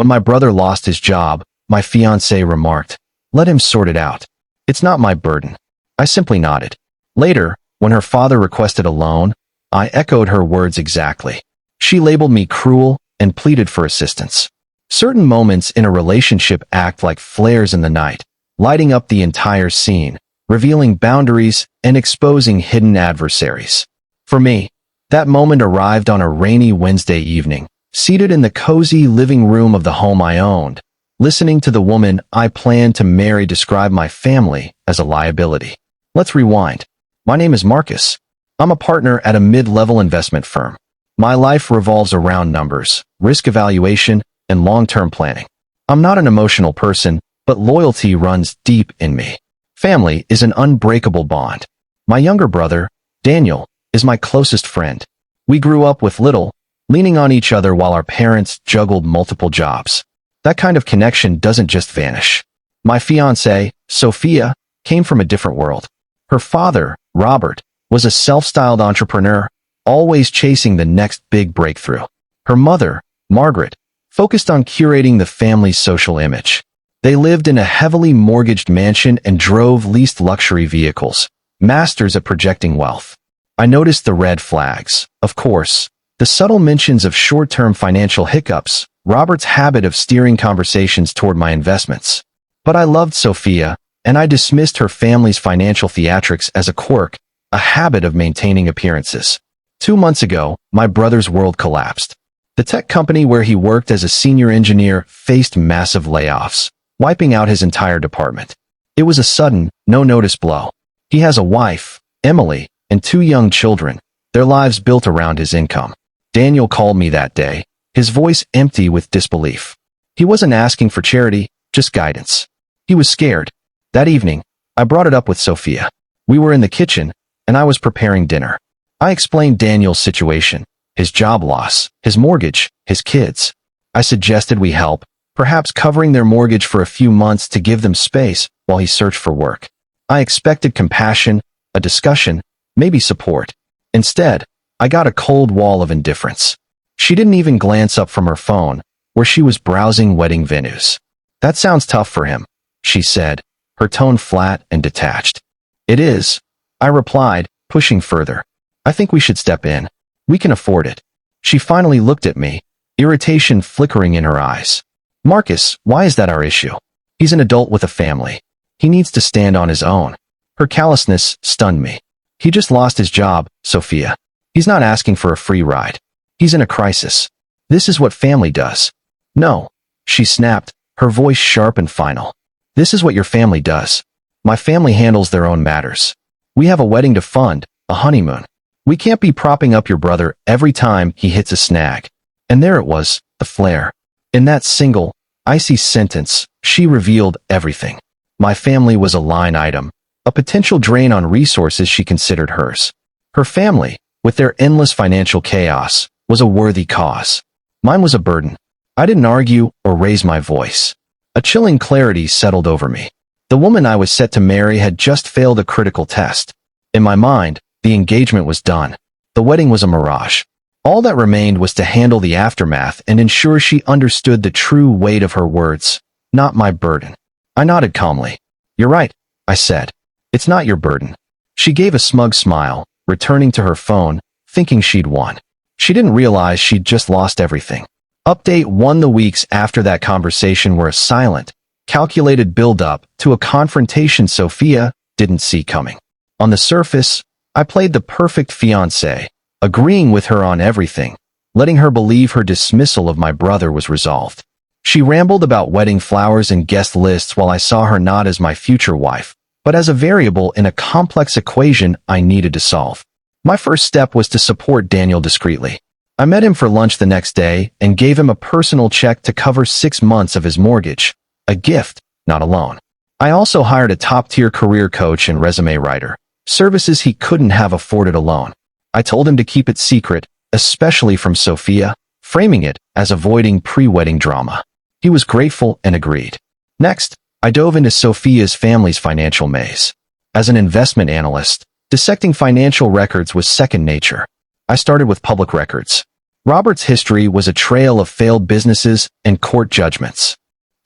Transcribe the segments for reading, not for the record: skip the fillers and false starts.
When my brother lost his job, my fiancée remarked, "Let him sort it out. It's not my burden." I simply nodded. Later, when her father requested a loan, I echoed her words exactly. She labeled me cruel and pleaded for assistance. Certain moments in a relationship act like flares in the night, lighting up the entire scene, revealing boundaries and exposing hidden adversaries. For me, that moment arrived on a rainy Wednesday evening, seated in the cozy living room of the home I owned, listening to the woman I planned to marry describe my family as a liability. Let's rewind. My name is Marcus. I'm a partner at a mid-level investment firm. My life revolves around numbers, risk evaluation, and long-term planning. I'm not an emotional person, but loyalty runs deep in me. Family is an unbreakable bond. My younger brother, Daniel, is my closest friend. We grew up with little, leaning on each other while our parents juggled multiple jobs. That kind of connection doesn't just vanish. My fiancée, Sophia, came from a different world. Her father, Robert, was a self-styled entrepreneur, always chasing the next big breakthrough. Her mother, Margaret, focused on curating the family's social image. They lived in a heavily mortgaged mansion and drove leased luxury vehicles, masters at projecting wealth. I noticed the red flags, of course, the subtle mentions of short-term financial hiccups, Robert's habit of steering conversations toward my investments. But I loved Sophia, and I dismissed her family's financial theatrics as a quirk, a habit of maintaining appearances. 2 months ago, my brother's world collapsed. The tech company where he worked as a senior engineer faced massive layoffs, wiping out his entire department. It was a sudden, no-notice blow. He has a wife, Emily, and 2 young children, their lives built around his income. Daniel called me that day, his voice empty with disbelief. He wasn't asking for charity, just guidance. He was scared. That evening, I brought it up with Sophia. We were in the kitchen, and I was preparing dinner. I explained Daniel's situation, his job loss, his mortgage, his kids. I suggested we help, perhaps covering their mortgage for a few months to give them space while he searched for work. I expected compassion, a discussion, maybe support. Instead, I got a cold wall of indifference. She didn't even glance up from her phone, where she was browsing wedding venues. "That sounds tough for him," she said, her tone flat and detached. "It is," I replied, pushing further. "I think we should step in. We can afford it." She finally looked at me, irritation flickering in her eyes. "Marcus, why is that our issue? He's an adult with a family. He needs to stand on his own." Her callousness stunned me. "He just lost his job, Sophia. He's not asking for a free ride. He's in a crisis. This is what family does." "No," she snapped, her voice sharp and final. "This is what your family does. My family handles their own matters. We have a wedding to fund, a honeymoon. We can't be propping up your brother every time he hits a snag." And there it was, the flare. In that single, icy sentence, she revealed everything. My family was a line item, a potential drain on resources she considered hers. Her family, with their endless financial chaos, was a worthy cause. Mine was a burden. I didn't argue or raise my voice. A chilling clarity settled over me. The woman I was set to marry had just failed a critical test. In my mind, the engagement was done. The wedding was a mirage. All that remained was to handle the aftermath and ensure she understood the true weight of her words, not my burden. I nodded calmly. "You're right," I said. "It's not your burden." She gave a smug smile, returning to her phone, thinking she'd won. She didn't realize she'd just lost everything. Update 1: the weeks after that conversation were a silent, calculated build-up to a confrontation Sophia didn't see coming. On the surface, I played the perfect fiancé, agreeing with her on everything, letting her believe her dismissal of my brother was resolved. She rambled about wedding flowers and guest lists while I saw her not as my future wife, but as a variable in a complex equation I needed to solve. My first step was to support Daniel discreetly. I met him for lunch the next day and gave him a personal check to cover 6 months of his mortgage, a gift, not a loan. I also hired a top-tier career coach and resume writer, services he couldn't have afforded alone. I told him to keep it secret, especially from Sophia, framing it as avoiding pre-wedding drama. He was grateful and agreed. Next, I dove into Sophia's family's financial maze. As an investment analyst, dissecting financial records was second nature. I started with public records. Robert's history was a trail of failed businesses and court judgments.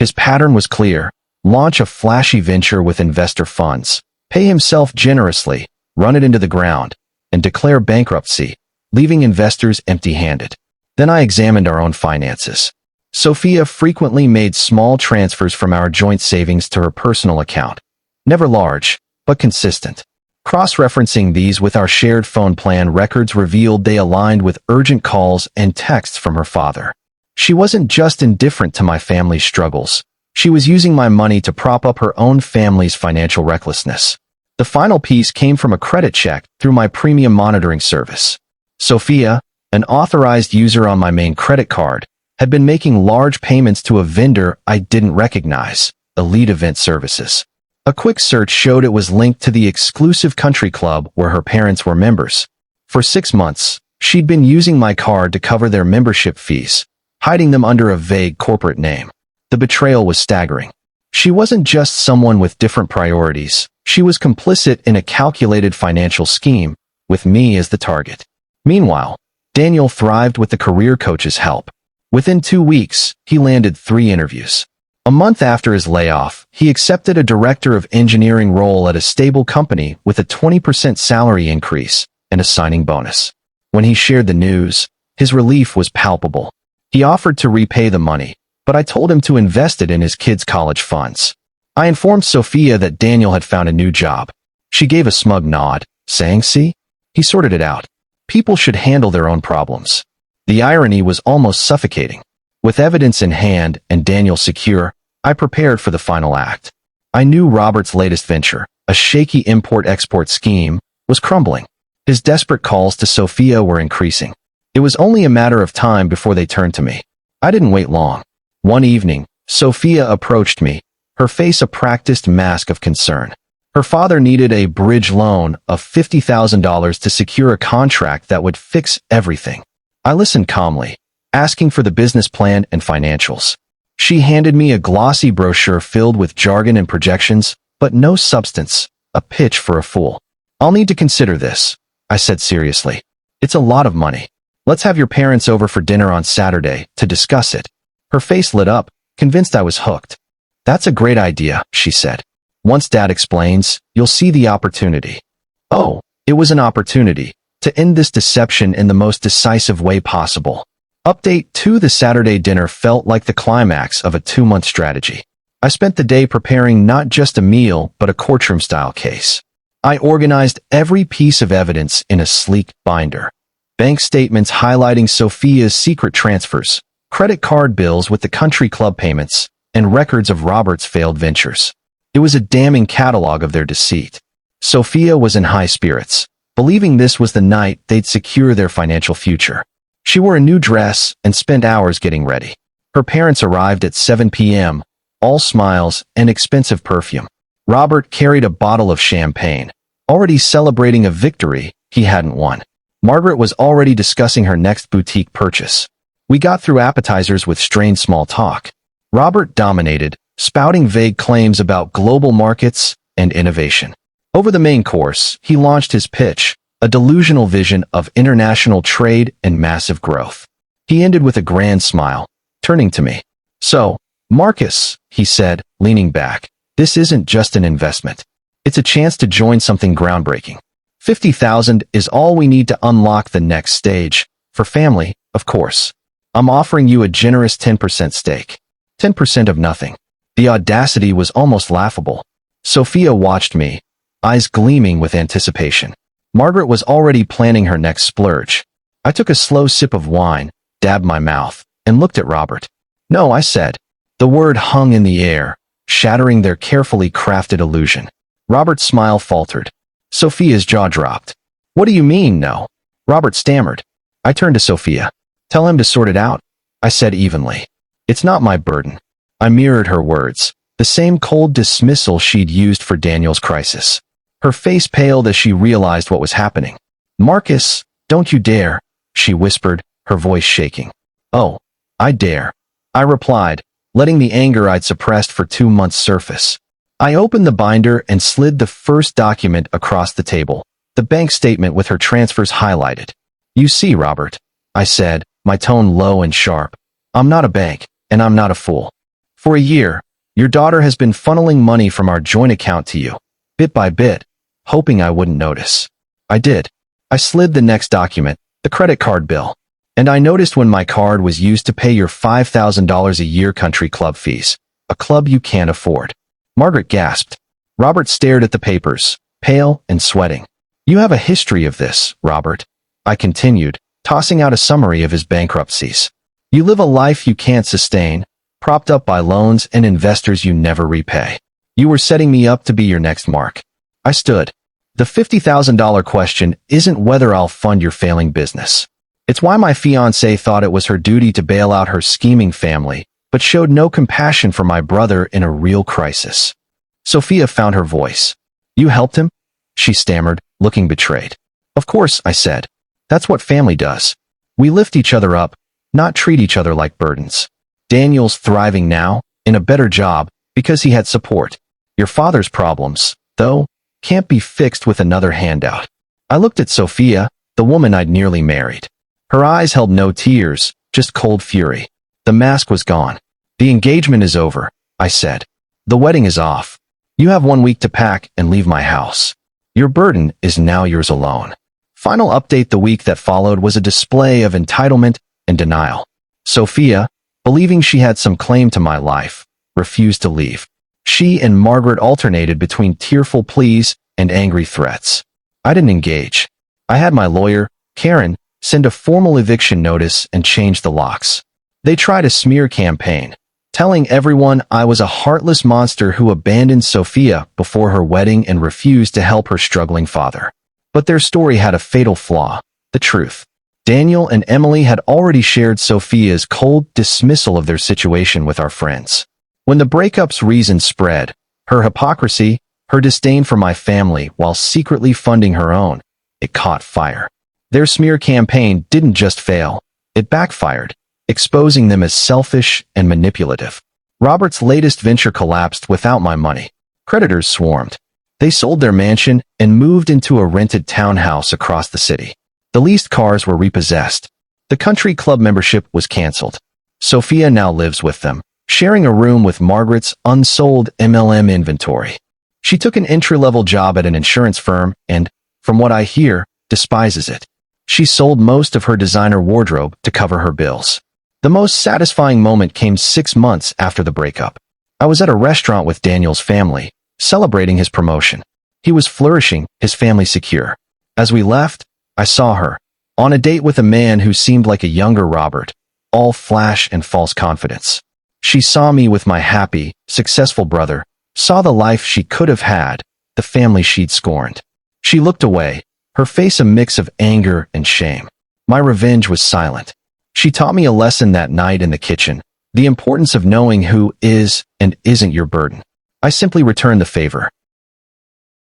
His pattern was clear: launch a flashy venture with investor funds, pay himself generously, run it into the ground, and declare bankruptcy, leaving investors empty-handed. Then I examined our own finances. Sophia frequently made small transfers from our joint savings to her personal account. Never large, but consistent. Cross-referencing these with our shared phone plan records revealed they aligned with urgent calls and texts from her father. She wasn't just indifferent to my family's struggles. She was using my money to prop up her own family's financial recklessness. The final piece came from a credit check through my premium monitoring service. Sophia, an authorized user on my main credit card, had been making large payments to a vendor I didn't recognize, Elite Event Services. A quick search showed it was linked to the exclusive country club where her parents were members. For 6 months, she'd been using my card to cover their membership fees, hiding them under a vague corporate name. The betrayal was staggering. She wasn't just someone with different priorities. She was complicit in a calculated financial scheme, with me as the target. Meanwhile, Daniel thrived with the career coach's help. Within 2 weeks, he landed 3 interviews. A month after his layoff, he accepted a director of engineering role at a stable company with a 20% salary increase and a signing bonus. When he shared the news, his relief was palpable. He offered to repay the money, but I told him to invest it in his kids' college funds. I informed Sophia that Daniel had found a new job. She gave a smug nod, saying, "See? He sorted it out. People should handle their own problems." The irony was almost suffocating. With evidence in hand and Daniel secure, I prepared for the final act. I knew Robert's latest venture, a shaky import-export scheme, was crumbling. His desperate calls to Sophia were increasing. It was only a matter of time before they turned to me. I didn't wait long. One evening, Sophia approached me, her face a practiced mask of concern. Her father needed a bridge loan of $50,000 to secure a contract that would fix everything. I listened calmly, asking for the business plan and financials. She handed me a glossy brochure filled with jargon and projections, but no substance, a pitch for a fool. "I'll need to consider this," I said seriously. "It's a lot of money. Let's have your parents over for dinner on Saturday to discuss it." Her face lit up, convinced I was hooked. "That's a great idea," she said. "Once Dad explains, you'll see the opportunity." Oh, it was an opportunity to end this deception in the most decisive way possible. Update 2: The Saturday dinner felt like the climax of a 2-month strategy. I spent the day preparing not just a meal, but a courtroom-style case. I organized every piece of evidence in a sleek binder. Bank statements highlighting Sophia's secret transfers, credit card bills with the country club payments, and records of Robert's failed ventures. It was a damning catalog of their deceit. Sophia was in high spirits, believing this was the night they'd secure their financial future. She wore a new dress and spent hours getting ready. Her parents arrived at 7 p.m., all smiles and expensive perfume. Robert carried a bottle of champagne, already celebrating a victory he hadn't won. Margaret was already discussing her next boutique purchase. We got through appetizers with strained small talk. Robert dominated, spouting vague claims about global markets and innovation. Over the main course, he launched his pitch, a delusional vision of international trade and massive growth. He ended with a grand smile, turning to me. "So, Marcus," he said, leaning back, "this isn't just an investment. It's a chance to join something groundbreaking. 50,000 is all we need to unlock the next stage. For family, of course. I'm offering you a generous 10% stake. 10% of nothing." The audacity was almost laughable. Sophia watched me, eyes gleaming with anticipation. Margaret was already planning her next splurge. I took a slow sip of wine, dabbed my mouth, and looked at Robert. "No," I said. The word hung in the air, shattering their carefully crafted illusion. Robert's smile faltered. Sophia's jaw dropped. "What do you mean, no?" Robert stammered. I turned to Sophia. "Tell him to sort it out," I said evenly. "It's not my burden." I mirrored her words, the same cold dismissal she'd used for Daniel's crisis. Her face paled as she realized what was happening. "Marcus, don't you dare," she whispered, her voice shaking. "Oh, I dare," I replied, letting the anger I'd suppressed for 2 months surface. I opened the binder and slid the first document across the table, the bank statement with her transfers highlighted. "You see, Robert," I said, my tone low and sharp. I'm not a bank, and I'm not a fool. For a year, your daughter has been funneling money from our joint account to you, bit by bit, hoping I wouldn't notice. I did. I slid the next document, the credit card bill, and I noticed when my card was used to pay your $5,000 a year country club fees, a club you can't afford. Margaret gasped. Robert stared at the papers, pale and sweating. You have a history of this, Robert, I continued, tossing out a summary of his bankruptcies. You live a life you can't sustain, propped up by loans and investors you never repay. You were setting me up to be your next Mark. I stood. The $50,000 question isn't whether I'll fund your failing business. It's why my fiancée thought it was her duty to bail out her scheming family, but showed no compassion for my brother in a real crisis. Sophia found her voice. You helped him? She stammered, looking betrayed. Of course, I said. That's what family does. We lift each other up, not treat each other like burdens. Daniel's thriving now, in a better job, because he had support. Your father's problems, though, can't be fixed with another handout. I looked at Sophia, the woman I'd nearly married. Her eyes held no tears, just cold fury. The mask was gone. The engagement is over, I said. The wedding is off. You have 1 week to pack and leave my house. Your burden is now yours alone. Final update the week that followed was a display of entitlement and denial. Sophia, believing she had some claim to my life, refused to leave. She and Margaret alternated between tearful pleas and angry threats. I didn't engage. I had my lawyer, Karen, send a formal eviction notice and change the locks. They tried a smear campaign, telling everyone I was a heartless monster who abandoned Sophia before her wedding and refused to help her struggling father. But their story had a fatal flaw, the truth. Daniel and Emily had already shared Sophia's cold dismissal of their situation with our friends. When the breakup's reason spread, her hypocrisy, her disdain for my family while secretly funding her own, it caught fire. Their smear campaign didn't just fail, it backfired, exposing them as selfish and manipulative. Robert's latest venture collapsed without my money. Creditors swarmed. They sold their mansion and moved into a rented townhouse across the city. The leased cars were repossessed. The country club membership was canceled. Sophia now lives with them, sharing a room with Margaret's unsold MLM inventory. She took an entry-level job at an insurance firm and, from what I hear, despises it. She sold most of her designer wardrobe to cover her bills. The most satisfying moment came 6 months after the breakup. I was at a restaurant with Daniel's family, celebrating his promotion. He was flourishing, his family secure. As we left, I saw her, on a date with a man who seemed like a younger Robert, all flash and false confidence. She saw me with my happy, successful brother, saw the life she could have had, the family she'd scorned. She looked away, her face a mix of anger and shame. My revenge was silent. She taught me a lesson that night in the kitchen, the importance of knowing who is and isn't your burden. I simply returned the favor.